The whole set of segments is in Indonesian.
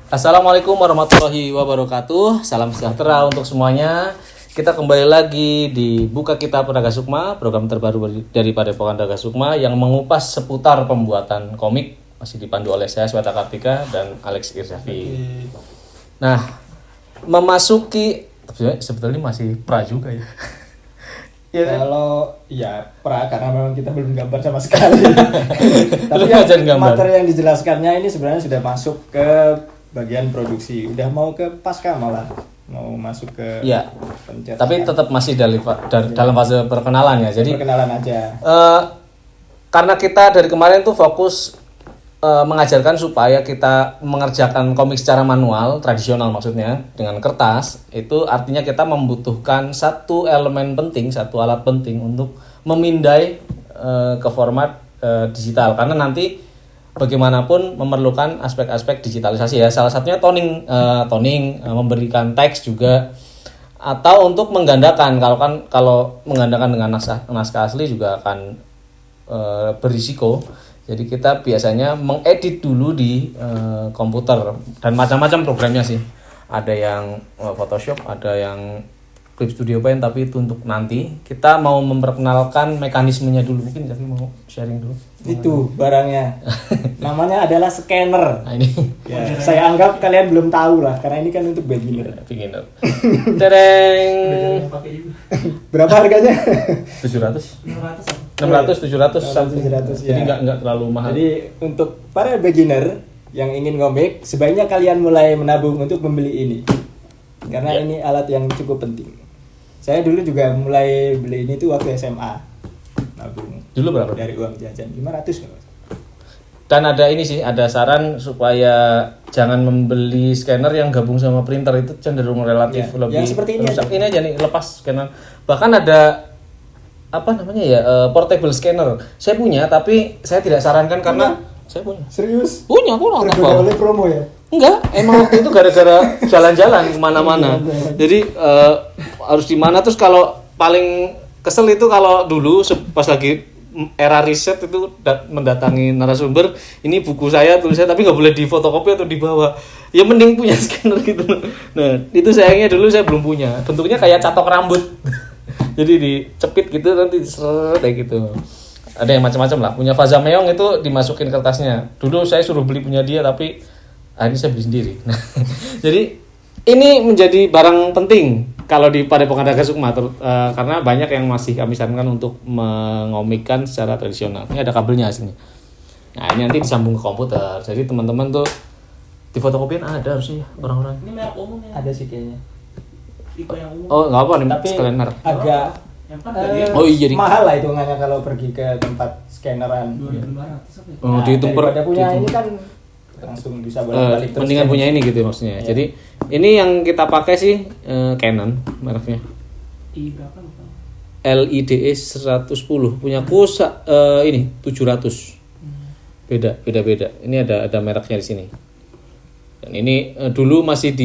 Assalamualaikum warahmatullahi wabarakatuh. Salam sejahtera untuk semuanya. Kita kembali lagi di Buka Kitab Raga Sukma, program terbaru dari Padepokan Raga Sukma yang mengupas seputar pembuatan komik. Masih dipandu oleh saya, Sweta Kartika, dan Alex Irzafi. Nah, memasuki sebetulnya masih pra juga ya. Ya, kalau ya karena memang kita belum gambar sama sekali. Tapi materi yang dijelaskannya ini sebenarnya sudah masuk ke bagian produksi, udah mau ke pasca malah mau masuk ke ya. pencetakan. Tapi tetap masih dalam fase perkenalan ya. Jadi perkenalan aja. Karena kita dari kemarin tuh fokus mengajarkan supaya kita mengerjakan komik secara manual, tradisional maksudnya, dengan kertas. Itu artinya kita membutuhkan satu elemen penting, satu alat penting untuk memindai ke format digital. Karena nanti bagaimanapun memerlukan aspek-aspek digitalisasi ya. Salah satunya toning, memberikan teks juga, atau untuk menggandakan. Kalau menggandakan dengan naskah asli juga akan berisiko. Jadi kita biasanya mengedit dulu di komputer, dan macam-macam programnya sih. Ada yang Photoshop, ada yang Clip Studio Paint, tapi itu untuk nanti. Kita mau memperkenalkan mekanismenya dulu. Mungkin Zaki mau sharing dulu. Itu barangnya. Namanya adalah scanner. Nah, ini Ya, saya anggap kalian belum tahu lah, karena ini kan untuk beginner. beginner. Tereng. Berapa harganya? 700. 600, 700 something. 700 ya. Jadi nggak terlalu mahal. Jadi untuk para beginner yang ingin komik, sebaiknya kalian mulai menabung untuk membeli ini. Karena ini alat yang cukup penting. Saya dulu juga mulai beli ini tuh waktu SMA. Nabung. Dulu berapa? Dari uang jajan 500 nggak? Dan ada ini sih, ada saran supaya jangan membeli scanner yang gabung sama printer, itu cenderung relatif Ya, lebih yang seperti ini rusak. aja. Ini aja nih, lepas scanner. Bahkan ada portable scanner. Saya punya, tapi saya tidak sarankan karena saya punya. Serius? Punya, aku nggak Tergoda oleh promo ya? Enggak, emang waktu itu gara-gara jalan-jalan kemana-mana. Jadi harus di mana, terus kalau paling kesel itu kalau dulu pas lagi era riset itu mendatangi narasumber, ini buku saya, tulis saya, tapi nggak boleh difotokopi atau dibawa. Ya mending punya scanner gitu. Nah, itu sayangnya dulu saya belum punya. Bentuknya kayak catok rambut. Jadi dicepit gitu, nanti seret kayak gitu. Ada yang macam-macam lah. Punya Faza Meong itu dimasukin kertasnya. Dulu saya suruh beli punya dia, tapi akhirnya saya beli sendiri. Jadi ini menjadi barang penting kalau di Padepokan Raga Sukma, karena banyak yang masih kami sarankan untuk mengomikkan secara tradisional. Ini ada kabelnya sini. Nah, ini nanti disambung ke komputer. Jadi teman-teman tuh di fotokopian ada harusnya orang-orang. Ini merek umum ya? Ada sih kayaknya. Tipe yang umum. Oh, nggak apa nih, Tapi sekalian merek. agak Yang kan dari Oh iya, jadi mahal lah hitungannya kalau pergi ke tempat scanneran. 2.500 apa ya? oh, dihitung per daripada punya dihitung. ini kan langsung bisa bolak-balik terus. Mendingan kan. punya ini gitu maksudnya. Iya. Jadi ini yang kita pakai sih Canon mereknya. I berapa lupa? LIDE 110. Punyaku ini 700. Beda. Ini ada mereknya di sini. Dan ini dulu masih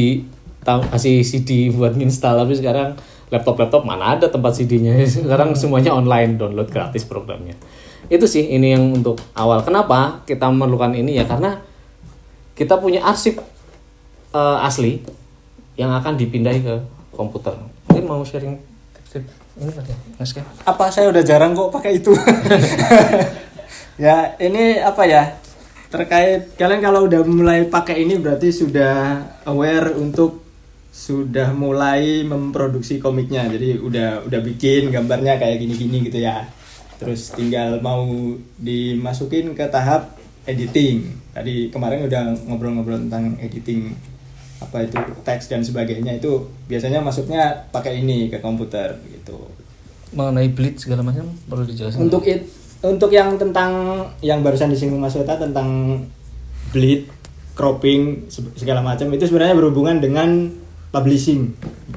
kasih CD buat install, tapi sekarang laptop mana ada tempat CD-nya. Sekarang semuanya online, download gratis programnya. Itu sih ini yang untuk awal. Kenapa kita memerlukan ini ya? Karena kita punya arsip asli yang akan dipindahi ke komputer. Mungkin mau sharing tips ini ada Mas Ken? Apa saya udah jarang kok pakai itu. Ya, ini apa ya? Terkait kalian kalau udah mulai pakai ini berarti sudah aware untuk sudah mulai memproduksi komiknya. Jadi udah bikin gambarnya kayak gini-gini gitu ya. Terus tinggal mau dimasukin ke tahap editing. Tadi kemarin udah ngobrol-ngobrol tentang editing, apa itu teks dan sebagainya, itu biasanya masuknya pakai ini ke komputer gitu. Mengenai bleed segala macam perlu dijelaskan. Untuk yang tentang yang barusan disinggung Mas Weta tentang bleed, cropping segala macam, itu sebenarnya berhubungan dengan publishing,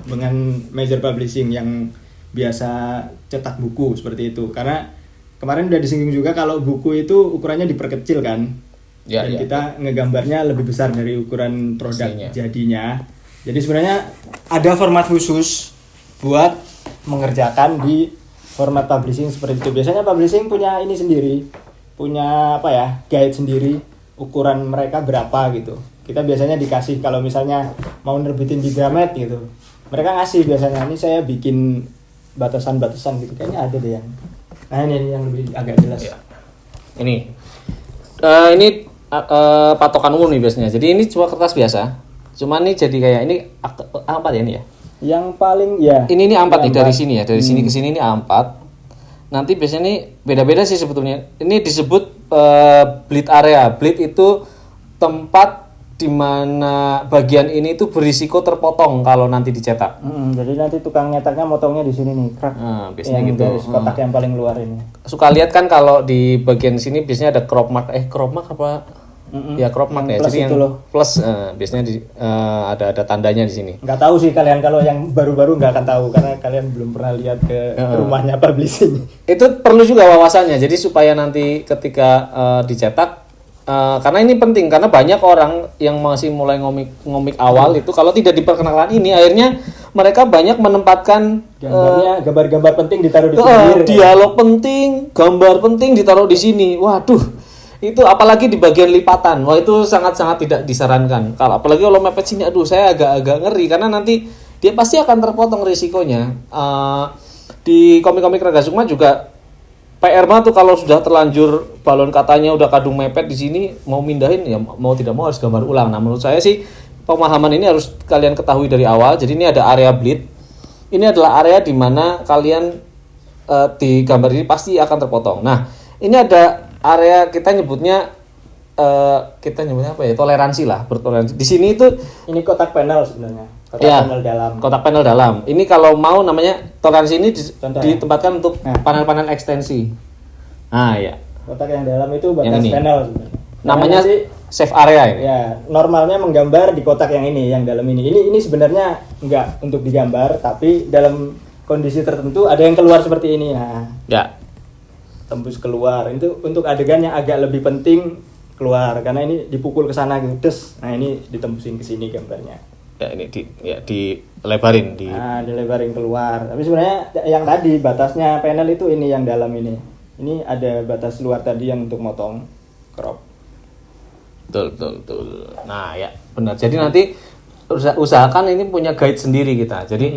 dengan major publishing yang biasa cetak buku seperti itu. Karena kemarin udah disinggung juga kalau buku itu ukurannya diperkecil kan. Ya, dan ya. kita ngegambarnya lebih besar dari ukuran produk Aslinya. jadinya. Jadi sebenarnya ada format khusus buat mengerjakan di format publishing seperti itu. Biasanya publishing punya ini sendiri, punya apa ya, guide sendiri, ukuran mereka berapa gitu. kita biasanya dikasih kalau misalnya mau nerbitin di Gramet gitu, mereka ngasih biasanya, ini saya bikin batasan-batasan gitu, kayaknya ada deh yang, nah ini yang lebih agak jelas. Ya. Ini patokan umum nih biasanya. Jadi ini cuma kertas biasa. Cuma ini jadi kayak ini A4 ya ini ya. Yang paling ya. Ini A4 nih dari sini ya. Dari sini ke sini ini A4. Nanti biasanya ini beda-beda sih sebetulnya. Ini disebut bleed area. Bleed itu tempat di mana bagian ini itu berisiko terpotong kalau nanti dicetak. Jadi nanti tukang nyetaknya motongnya di sini nih, krak. Nah, biasanya yang gitu. garis kotak yang paling luar ini. Suka lihat kan kalau di bagian sini biasanya ada crop mark. Crop mark apa? Ya crop mark ya. Plus Jadi yang itu loh. plus biasanya ada tandanya di sini. Nggak tahu sih kalian, kalau yang baru-baru nggak akan tahu karena kalian belum pernah lihat ke rumahnya publishing. Itu perlu juga wawasannya. Jadi supaya nanti ketika dicetak, karena ini penting karena banyak orang yang masih mulai ngomik awal itu kalau tidak diperkenalkan ini, akhirnya mereka banyak menempatkan gambar-gambar penting ditaruh di pinggir. Dialog penting, gambar penting ditaruh di sini. Waduh, itu apalagi di bagian lipatan. Wah, itu sangat-sangat tidak disarankan. Kalau apalagi kalau mepet sini, aduh saya agak-agak ngeri karena nanti dia pasti akan terpotong risikonya. Di komik-komik Rangga Sukma juga PR mah tuh kalau sudah terlanjur balon katanya udah kadung mepet di sini, mau mindahin ya mau tidak mau harus gambar ulang. Nah, menurut saya sih pemahaman ini harus kalian ketahui dari awal. Jadi ini ada area bleed. Ini adalah area di mana kalian di gambar ini pasti akan terpotong. Nah, ini ada area kita nyebutnya apa ya? Toleransi lah, bertoleransi. Di sini itu Ini kotak panel sebenarnya. Kotak ya, panel dalam. kotak panel dalam. Ini kalau mau namanya toleransi ini Contoh, ditempatkan untuk panel-panel ekstensi. Nah, ya. Kotak yang dalam itu batas Yang ini. panel sebenarnya. Namanya Nanti, save area ini. ya, normalnya menggambar di kotak yang ini, yang dalam ini. Ini sebenarnya enggak untuk digambar, tapi dalam kondisi tertentu ada yang keluar seperti ini. Nah, Ya. tembus keluar. Itu untuk adegan yang agak lebih penting keluar karena ini dipukul ke sana gitu. Des. Nah, ini ditembusin ke sini gambarnya. Ya ini dilebarin di. Nah, dilebarin keluar. Tapi sebenarnya yang tadi batasnya panel itu ini yang dalam ini. Ini ada batas luar tadi yang untuk motong crop. Betul. Nah, ya benar. Jadi nanti usahakan ini punya guide sendiri kita. Jadi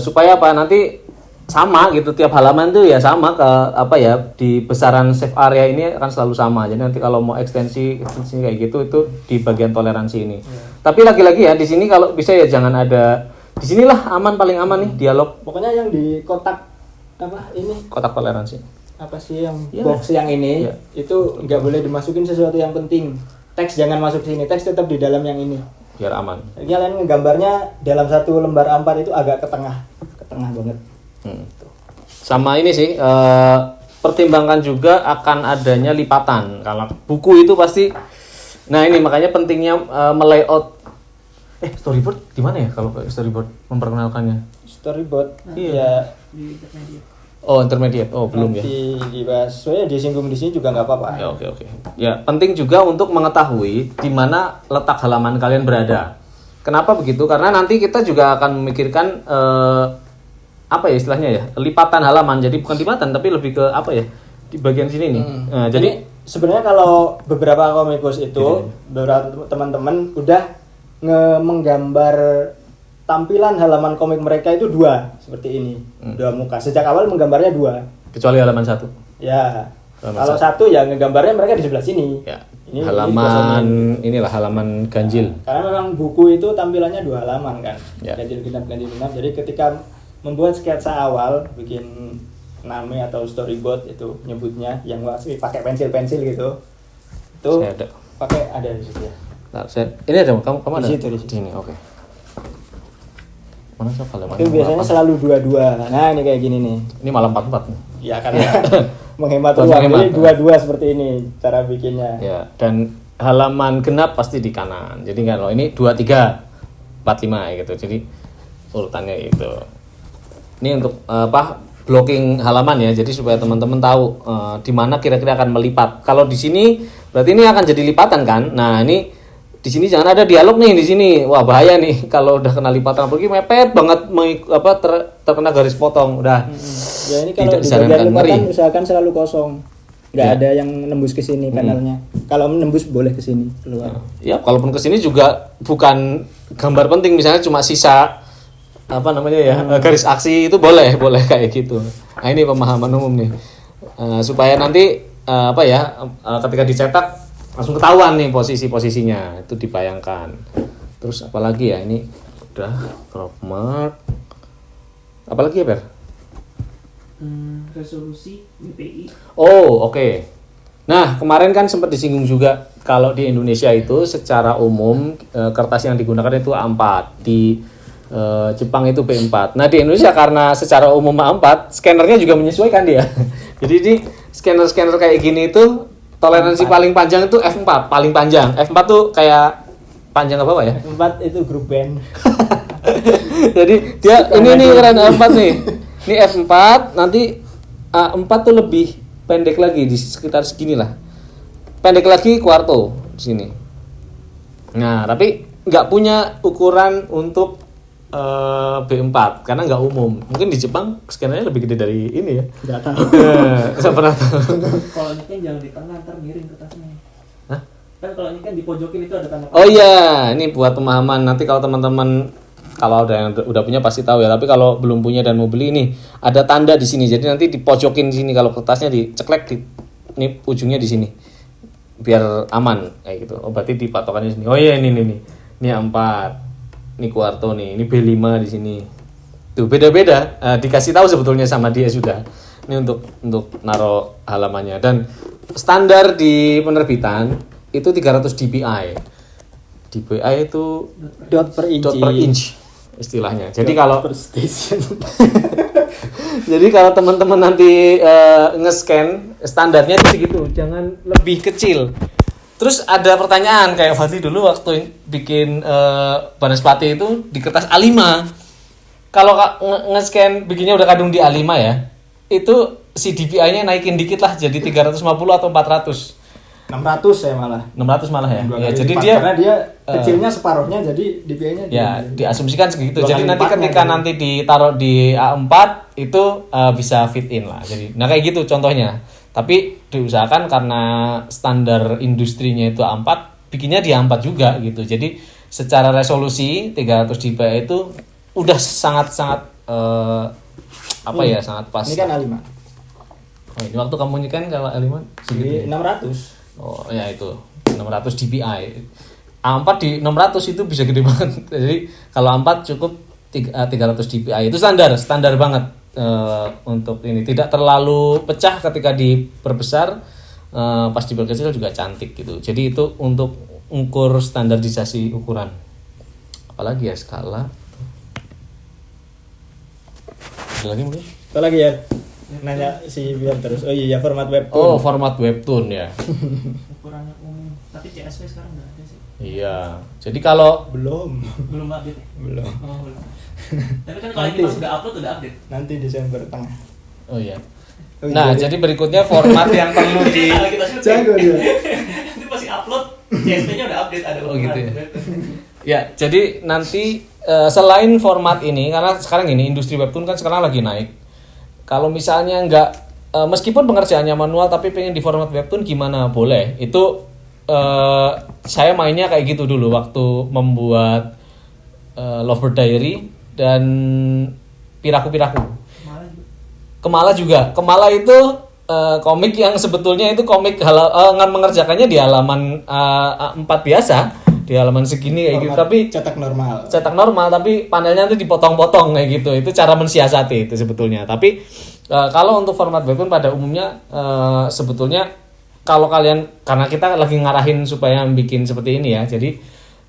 supaya apa nanti sama gitu tiap halaman tuh ya sama ke apa ya di besaran save area ini akan selalu sama. Jadi nanti kalau mau ekstensi kayak gitu itu di bagian toleransi ini. Tapi lagi-lagi ya di sini kalau bisa ya jangan ada di sinilah paling aman nih dialog Pokoknya yang di kotak apa ini? kotak toleransi. Apa sih yang Iya. box yang ini? Iya. Itu nggak boleh dimasukin sesuatu yang penting. Teks jangan masuk sini. Teks tetap di dalam yang ini. Biar aman. Jadi kalian ngegambarnya dalam satu lembar A4 itu agak ke tengah banget. Sama ini sih pertimbangkan juga akan adanya lipatan. Kalau buku itu pasti nah ini makanya pentingnya melayout storyboard gimana ya kalau storyboard memperkenalkannya? Storyboard. Iya. Ya Di intermediate. Oh, intermediate. Oh, belum ya. nanti dibahas. Soalnya disinggung di sini juga nggak apa-apa. Ya, oke. Ya, penting juga untuk mengetahui di mana letak halaman kalian berada. Kenapa begitu? Karena nanti kita juga akan memikirkan apa ya istilahnya ya? Lipatan halaman. Jadi bukan lipatan tapi lebih ke apa ya? Di bagian sini nih. Nah, jadi Sebenarnya kalau beberapa komikus itu, beberapa teman-teman udah menggambar tampilan halaman komik mereka itu dua seperti ini, dua muka. Sejak awal menggambarnya dua. kecuali halaman 1. Ya. Halaman Kalau satu ya ngegambarnya mereka di sebelah sini. Ya. Ini Halaman inilah halaman ganjil. Karena memang buku itu tampilannya dua halaman kan. Ya. Ganjil genap. Jadi ketika membuat sketsa awal, bikin name atau storyboard itu nyebutnya yang masih pakai pensil-pensil gitu. Itu Saya ada. pakai ada di situ ya. Nah, ini ada kamu ada? Di situ. Sini, oke. Mana sih halaman? Itu biasanya selalu dua-dua. Nah, ini kayak gini nih. Ini malam 44 nih. Ya karena menghemat Buat uang. menghemat. Jadi dua-dua seperti ini cara bikinnya. Ya, dan halaman genap pasti di kanan. Jadi kalau ini 2 3 4 5 gitu. Jadi urutannya itu. Ini untuk blocking halaman ya. Jadi supaya teman-teman tahu di mana kira-kira akan melipat. Kalau di sini berarti ini akan jadi lipatan kan? Nah, ini di sini jangan ada dialog nih di sini. Wah, bahaya nih kalau udah kena lipatan apalagi mepet banget terkena garis potong. Udah. Ya ini kalau Tidak di disarankan. bagian lipatan Ngeri. usahakan selalu kosong. nggak Ya. ada yang nembus ke sini panelnya. Kalau nembus boleh ke sini keluar. Ya, kalaupun kesini juga bukan gambar penting, misalnya cuma sisa apa namanya ya garis aksi itu boleh kayak gitu. Nah ini pemahaman umum nih. Supaya nanti ketika dicetak langsung ketahuan nih posisinya itu dibayangkan. Terus apalagi ya ini udah crop mark. Apalagi ya Per? Resolusi DPI. Oh oke. Nah kemarin kan sempat disinggung juga kalau di Indonesia itu secara umum kertas yang digunakan itu A4, di Jepang itu B4. Nah di Indonesia karena secara umum A4, scannernya juga menyesuaikan dia. Jadi di scanner kayak gini itu toleransi paling panjang itu F4, paling panjang. F4 tuh kayak panjang apa ya? 4 itu grup band. Jadi dia ini keren A4 nih. Ini F4, nanti A4 tuh lebih pendek lagi di sekitar segini lah. Pendek lagi kuarto di sini. Nah, tapi nggak punya ukuran untuk B4 karena nggak umum. Mungkin di Jepang scannernya lebih gede dari ini ya. Nggak tahu. Saya pernah tahu. Kalau ini kan jangan di tengah, ntar miring kertasnya. Hah? Kan kalau ini kan di pojokin itu ada tanda. Oh iya, ini buat pemahaman nanti kalau teman-teman kalau ada yang udah punya pasti tahu ya, tapi kalau belum punya dan mau beli ini ada tanda di sini. Jadi nanti dipojokin di sini kalau kertasnya diceklek ini ujungnya di sini. Biar aman kayak gitu. Oh berarti dipatokannya sini. Oh iya ini. Ini A4. Ini kuarto nih, ini B5 di sini. Tuh beda-beda. Dikasih tahu sebetulnya sama dia sudah. Ini untuk naruh halamannya dan standar di penerbitan itu 300 dpi. dpi itu Dot per inch. Istilahnya. Jadi kalau per station. jadi kalau teman-teman nanti nge-scan standarnya itu segitu, jangan lebih kecil. Terus ada pertanyaan kayak Fadli dulu waktu bikin Banaspati itu di kertas A5. Kalau nge-scan bikinnya udah kadung di A5 ya, itu si DPI-nya naikin dikit lah jadi 350 atau 400. 600 ya malah. 600 malah ya. Dua Ya kali jadi lipat. dia Karena dia kecilnya separuhnya jadi DPI-nya ya diasumsikan segitu. Dua Jadi kali nanti lipatnya ketika gitu. nanti ditaruh di A4 itu bisa fit in lah. Jadi nah kayak gitu contohnya. Tapi diusahakan karena standar industrinya itu A4, bikinnya di A4 juga gitu. Jadi secara resolusi 300 dpi itu udah sangat-sangat sangat pas. Ini kan A5. Oh, ini waktu kamu nyikan kalau A5 segitu. Jadi Ya? 600. Oh ya itu 600 dpi. A4 di 600 itu bisa gede banget. Jadi kalau A4 cukup 300 dpi itu standar banget untuk ini. Tidak terlalu pecah ketika diperbesar, pas diperkecil juga cantik gitu. Jadi itu untuk ukur standarisasi ukuran. Apalagi ya skala. Ada lagi mungkin? Apa lagi ya? Nanya si Bian terus. Oh iya format webtoon. Oh format webtoon ya. Ukurannya umum. Tapi CSV sekarang nggak ada sih. Iya. Jadi kalau Belum. Belum update ya? Belum. Oh, belum. Tapi kan kalau Nanti. ini pas udah update. Nanti Desember tengah. oh iya. Oh, Nah, iya. jadi berikutnya format yang perlu di Kalau kita syuting, Jago dia. nanti pasti upload, CSV-nya udah update ada Oh, gitu ya. ukuran. Ya, jadi nanti selain format ini karena sekarang ini industri webtoon kan sekarang lagi naik. Kalau misalnya nggak meskipun pengerjaannya manual tapi pengen di format webtoon gimana boleh. Itu saya mainnya kayak gitu dulu waktu membuat Lovebird Diary dan Piraku-Piraku. Malah juga. Kemala juga. Kemala itu komik yang sebetulnya itu komik mengerjakannya di halaman A4 biasa, di halaman segini kayak gitu. Format Tapi cetak normal. tapi panelnya itu dipotong-potong kayak gitu. Itu cara mensiasati itu sebetulnya. Tapi kalau untuk format webtoon pada umumnya sebetulnya kalau kalian karena kita lagi ngarahin supaya bikin seperti ini ya. Jadi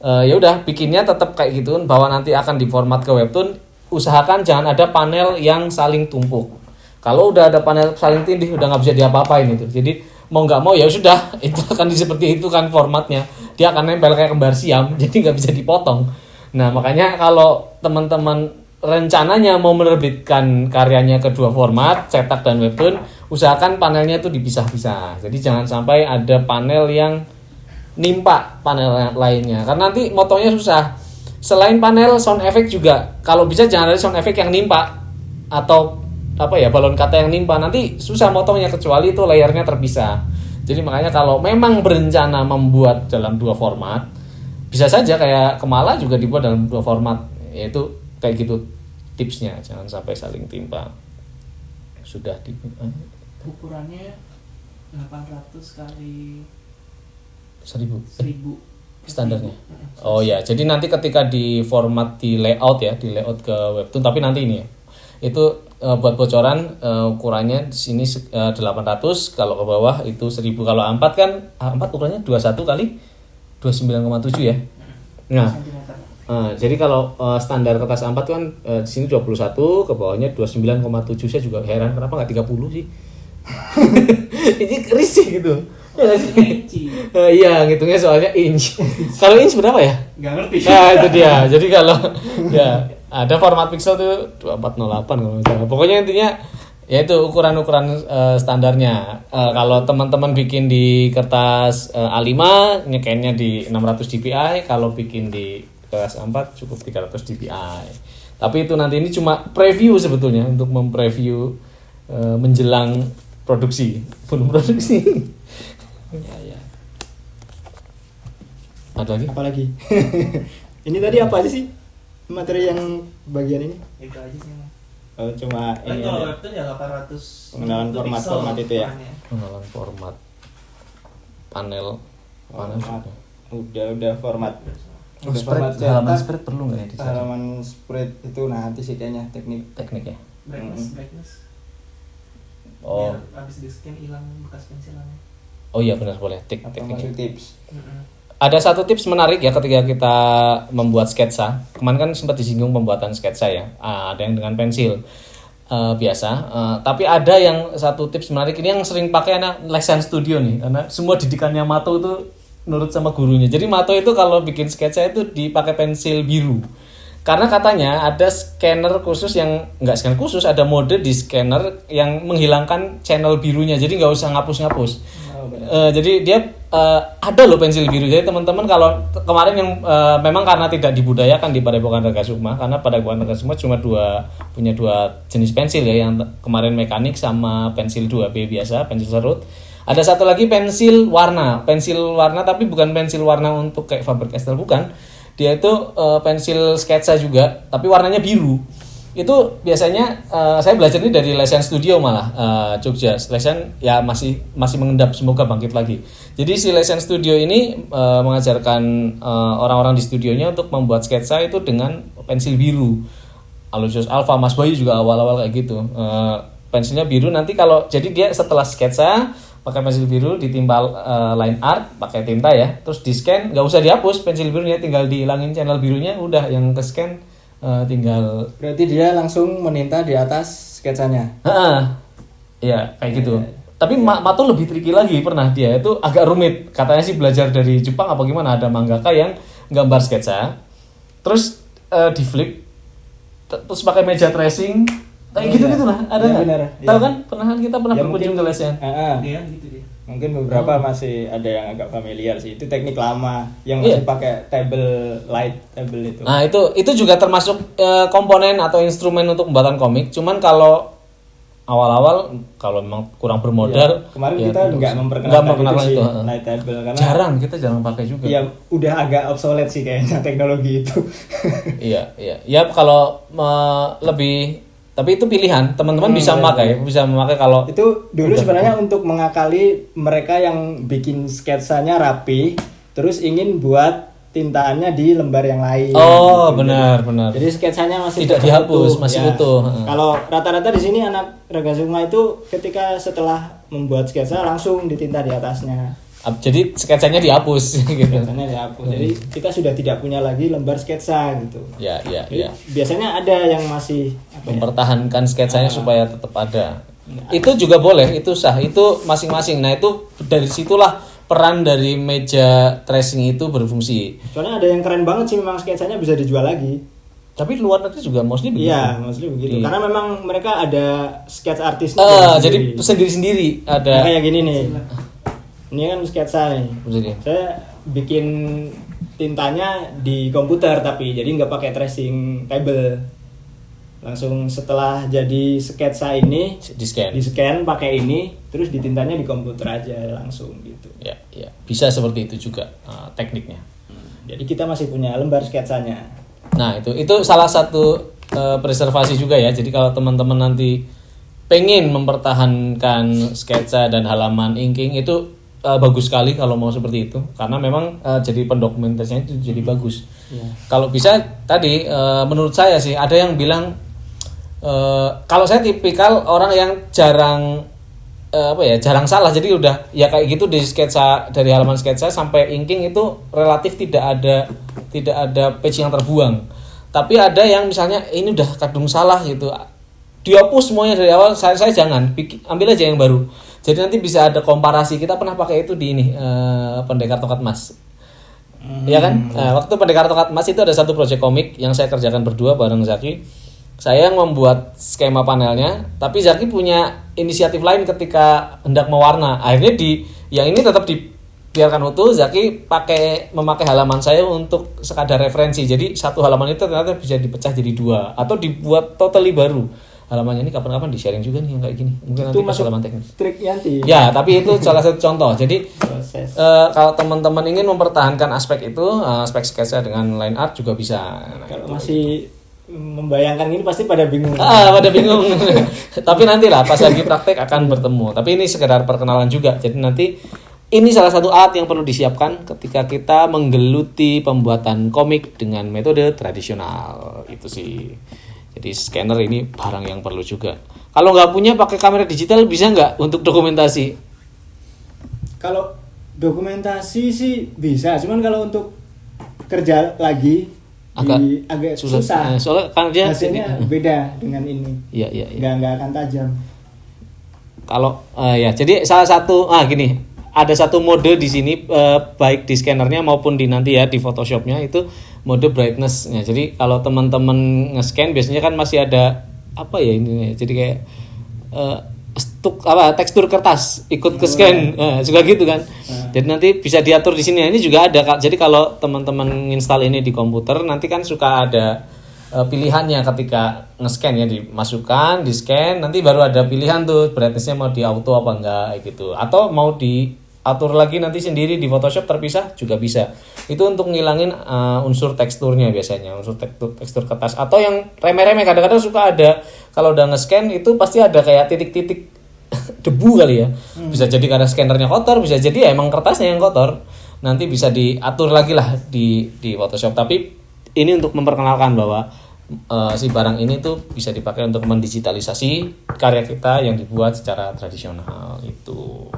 ya udah bikinnya tetap kayak gitu bahwa nanti akan diformat ke webtoon. Usahakan jangan ada panel yang saling tumpuk. Kalau udah ada panel saling tindih udah nggak bisa diapa-apain itu. Jadi mau nggak mau ya sudah itu akan seperti itu kan formatnya. Dia akan nempel kayak kembar siam, jadi nggak bisa dipotong. Nah makanya kalau teman-teman rencananya mau menerbitkan karyanya kedua format, cetak dan webtoon, usahakan panelnya itu dipisah-pisah. Jadi jangan sampai ada panel yang nimpa panel lainnya. Karena nanti motonya susah. Selain panel sound effect juga, kalau bisa jangan ada sound effect yang nimpa atau apa ya, balon kaca yang nimpa, nanti susah motongnya kecuali itu layarnya terpisah. Jadi makanya kalau memang berencana membuat dalam 2 format, bisa saja kayak Kemala juga dibuat dalam 2 format, yaitu kayak gitu tipsnya, jangan sampai saling timpa. Sudah di Ukurannya 800 kali 1000 1000 standarnya. Oh ya, jadi nanti ketika di format di layout ya, di layout ke webtoon, tapi nanti ini ya, itu buat bocoran ukurannya di sini 800, kalau ke bawah itu 1000. Kalau A4 kan A4 ukurannya 21 kali 29,7 ya. Nah, sentimeter. jadi kalau standar kertas A4 kan di sini 21, ke bawahnya 29,7. Saya juga heran kenapa nggak 30 sih. Ini risih gitu. Ya nggak sih? Inci. Iya, ngitungnya soalnya inch. Kalau inch berapa ya? Nggak ngerti. Nah, itu dia. Jadi kalau ya ada format pixel tuh 2408 kalau nggak salah. Pokoknya intinya yaitu ukuran-ukuran standarnya. Kalau teman-teman bikin di kertas A5 nyekennya di 600 dpi, kalau bikin di kertas A4 cukup 300 dpi. Tapi itu nanti ini cuma preview sebetulnya, untuk mempreview menjelang produksi, belum produksi. Ya. Ada lagi? Apalagi? Ini tadi apa aja sih materi yang bagian ini? Itu aja sih. Oh, cuma Kan ini kalau aja. webtoon ya 800 Pengenalan format-format itu ya? ukurannya. Pengenalan format panel Format. juga. Udah format. Oh, Udah spread, format halaman cetak. spread perlu nggak ya di Halaman spread itu nanti sih kayaknya teknik ya? Brightness. Oh, Biar habis di scan hilang bekas pensilannya. oh iya benar, boleh atau teknik. masuk tips. Ada satu tips menarik ya ketika kita membuat sketsa. Kemarin kan sempat disinggung pembuatan sketsa ya. Ada yang dengan pensil biasa. Tapi ada yang satu tips menarik ini yang sering pakai anak Lesan Studio nih. Karena semua didikannya Mato itu nurut sama gurunya. Jadi Mato itu kalau bikin sketsa itu dipakai pensil biru. Karena katanya ada scanner khusus yang nggak scanner khusus, ada mode di scanner yang menghilangkan channel birunya. Jadi nggak usah ngapus-ngapus. Jadi dia ada loh pensil biru. Jadi teman-teman kalau kemarin yang memang karena tidak dibudayakan di Padepokan Ragasukma, karena Padepokan Ragasukma cuma punya dua jenis pensil ya, yang kemarin mekanik sama pensil 2B biasa, pensil serut. Ada satu lagi pensil warna tapi bukan pensil warna untuk kayak Faber-Castell, bukan. Dia itu pensil sketsa juga, tapi warnanya biru. Itu biasanya saya belajar ini dari Lesan Studio malah Jogja. Lesan ya masih mengendap, semoga bangkit lagi. Jadi si Lesan Studio ini mengajarkan orang-orang di studionya untuk membuat sketsa itu dengan pensil biru. Aloysius Alpha, Mas Bayu juga awal-awal kayak gitu. Pensilnya biru, nanti kalau jadi dia setelah sketsa pakai pensil biru, ditimpal line art pakai tinta ya, terus di scan, nggak usah dihapus pensil birunya, tinggal dihilangin channel birunya, udah yang ke scan tinggal. Berarti dia langsung meninta di atas sketsanya. Iya kayak gitu. Tapi Mato lebih tricky lagi, pernah dia itu agak rumit, katanya sih belajar dari Jepang apa gimana, ada mangaka yang gambar sketsa terus di flip terus pakai meja tracing kayak gitu lah, ada ya, nggak? benar, Tahu ya. kan? Kita pernah Ya, berkunjung ke lesnya. Dia gitu dia. Mungkin beberapa masih ada yang agak familiar sih. Itu teknik lama yang masih pakai light table itu. Nah itu juga termasuk komponen atau instrumen untuk pembuatan komik. Cuman kalau awal-awal kalau memang kurang bermodal, Ya, kemarin ya kita nggak memperkenalkan itu sih, light table, karena kita jarang pakai juga. ya udah agak obsolete sih kayaknya teknologi itu. Iya. Ya kalau lebih, tapi itu pilihan, teman-teman bisa memakai kalau itu dulu sebenarnya untuk mengakali mereka yang bikin sketsanya rapi terus ingin buat tintaannya di lembar yang lain. Oh, gitu. benar. Jadi sketsanya masih Tidak tetap dihapus, masih utuh. Kalau rata-rata di sini anak Ragasukma itu ketika setelah membuat sketsa langsung ditinta di atasnya. Jadi sketsanya dihapus gitu. Sketsanya dihapus. Jadi kita sudah tidak punya lagi lembar sketsa gitu. Ya. Jadi biasanya ada yang masih Mempertahankan sketsanya supaya tetap ada. Itu juga boleh, itu sah, itu masing-masing. Nah, itu dari situlah peran dari meja tracing itu berfungsi. Soalnya ada yang keren banget sih, memang sketsanya bisa dijual lagi. Tapi luar negeri juga mostly begitu. Iya, mostly begitu. Iya. Karena memang mereka ada sketch artisnya. Jadi sendiri-sendiri ada. Nah, kayak gini nih. Ini kan sketsa nih. Begini. Saya bikin tintanya di komputer tapi jadi nggak pakai tracing table. Langsung setelah jadi sketsa ini Di scan. di scan pakai ini, terus ditintanya di komputer aja langsung gitu. Ya, ya. Bisa seperti itu juga tekniknya. Jadi kita masih punya lembar sketsanya. Nah, itu salah satu preservasi juga ya. Jadi kalau teman-teman nanti pengen mempertahankan sketsa dan halaman inking itu bagus sekali kalau mau seperti itu, karena memang jadi pendokumentasinya itu jadi bagus. Iya. Kalau bisa tadi menurut saya sih ada yang bilang kalau saya tipikal orang yang jarang jarang salah, jadi udah ya kayak gitu di sketsa, dari halaman sketsa sampai inking itu relatif tidak ada page yang terbuang. Tapi ada yang misalnya ini udah kadung salah gitu, dihapus semuanya dari awal. Saya jangan, ambil aja yang baru. Jadi nanti bisa ada komparasi. Kita pernah pakai itu di ini Pendekar Tongkat Emas. Iya kan? Waktu Pendekar Tongkat Emas itu ada satu proyek komik yang saya kerjakan berdua bareng Zaki. Saya yang membuat skema panelnya, tapi Zaki punya inisiatif lain ketika hendak mewarna. Akhirnya yang ini tetap dibiarkan utuh. Zaki memakai halaman saya untuk sekadar referensi. Jadi satu halaman itu ternyata bisa dipecah jadi 2 atau dibuat totally baru. Halamannya ini kapan-kapan di-sharing juga nih yang kayak gini. Mungkin nanti pas halaman teknis. Trik Yanti. Ya, tapi itu salah satu contoh. Jadi Proses. kalau teman-teman ingin mempertahankan aspek itu, aspek sketsa dengan line art juga bisa. Nah, Kalau itu. masih membayangkan ini pasti pada bingung. Pada bingung. Tapi nantilah pas lagi praktek akan bertemu. Tapi ini sekedar perkenalan juga. Jadi nanti ini salah satu alat yang perlu disiapkan ketika kita menggeluti pembuatan komik dengan metode tradisional. Itu sih. Jadi scanner ini barang yang perlu juga. Kalau nggak punya pakai kamera digital bisa nggak untuk dokumentasi? Kalau dokumentasi sih bisa, cuman kalau untuk kerja lagi agak susah. Soalnya kan dia hasilnya beda dengan ini. Iya. Nggak akan tajam. Kalau ya, jadi salah satu gini, ada satu mode di sini baik di scannernya maupun di nanti ya di Photoshopnya itu mode brightness-nya. Jadi kalau teman-teman nge-scan biasanya kan masih ada apa ya ini, jadi kayak tekstur kertas ikut ke scan, suka gitu kan. Jadi nanti bisa diatur di sini. Ini juga ada. Jadi kalau teman-teman install ini di komputer nanti kan suka ada pilihannya ketika nge-scan ya, dimasukkan, di-scan, nanti baru ada pilihan tuh brightness-nya mau di auto apa enggak gitu. Atau mau diatur lagi nanti sendiri di Photoshop terpisah juga bisa. Itu untuk ngilangin unsur teksturnya biasanya, unsur tekstur kertas. Atau yang remeh-remeh kadang-kadang suka ada kalau udah nge-scan itu pasti ada kayak titik-titik debu kali ya. Bisa jadi karena scannernya kotor, bisa jadi ya emang kertasnya yang kotor. Nanti bisa diatur lagi lah di Photoshop. Tapi ini untuk memperkenalkan bahwa si barang ini tuh bisa dipakai untuk mendigitalisasi karya kita yang dibuat secara tradisional itu.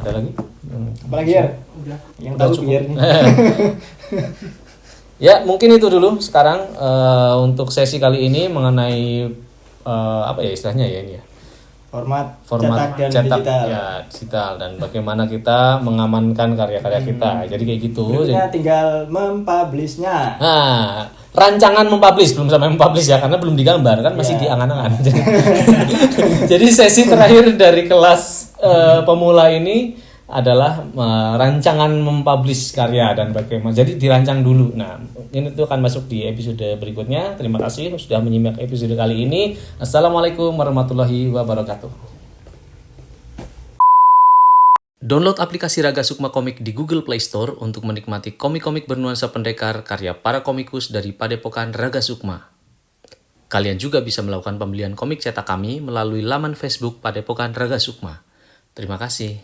Ada lagi? Apalagi ya? Udah. Yang Udah tahu cukup. biar nih. Ya mungkin itu dulu sekarang untuk sesi kali ini mengenai apa ya istilahnya ya ini ya. Format Format cetak dan digital. ya digital dan bagaimana kita mengamankan karya-karya kita. Jadi kayak gitu. Berikutnya tinggal mempublishnya. Nah, rancangan mempublish belum sampai mempublish ya karena belum digambar kan masih di angan-angan. Jadi sesi terakhir dari kelas pemula ini adalah rancangan mempublish karya dan bagaimana. Jadi dirancang dulu. Nah, ini tuh akan masuk di episode berikutnya. Terima kasih sudah menyimak episode kali ini. Assalamualaikum warahmatullahi wabarakatuh. Download aplikasi Raga Sukma Komik di Google Play Store untuk menikmati komik-komik bernuansa pendekar karya para komikus dari Padepokan Raga Sukma. Kalian juga bisa melakukan pembelian komik cetak kami melalui laman Facebook Padepokan Raga Sukma. Terima kasih.